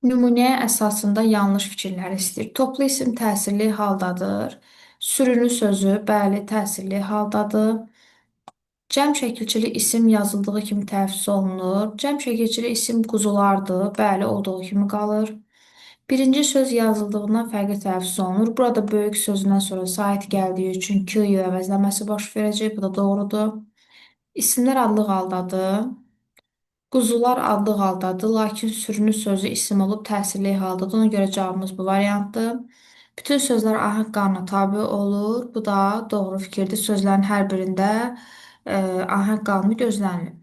Nümunəyə əsasında yanlış fikirlər istəyir. Toplu isim təsirli haldadır. Sürünü sözü, bəli, təsirli haldadır. Cəm şəkilçili isim yazıldığı kimi təfsis olunur. Cəm şəkilçili isim quzulardır, bəli, olduğu kimi qalır. Birinci söz yazıldığından fərqli təfsis olunur. Burada böyük sözündən sonra sait gəldiyi üçün Q əvəzləməsi baş verəcək. Bu da doğrudur. İsimlər adlı haldadır. Quzular adlı haldadır, lakin sürünü sözü isim olub təsirli haldadır. Ona görə cavabımız bu variantdır. Bütün sözlər ahəng qanuna tabe olur. Bu da doğru fikirdir. Sözlərin hər birində ahəng qanunu gözlənilir.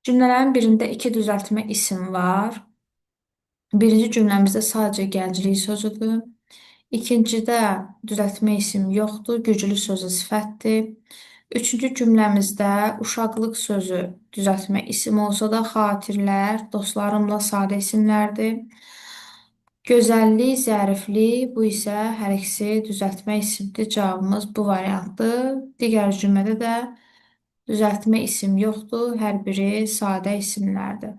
Cümlələrin birində iki düzəltmə isim var. Birinci cümləmizdə sadəcə gənclik sözüdür. İkincidə düzəltmə isim yoxdur, güclü sözü sifətdir. Üçüncü cümləmizdə uşaqlıq sözü düzəltmə isim olsa da xatirlər, dostlarımla sadə isimlərdir. Gözəllik, zəriflik bu isə hər ikisi düzəltmə isimdir. Cavabımız bu variantdır. Digər cümlədə də düzəltmə isim yoxdur, hər biri sadə isimlərdir.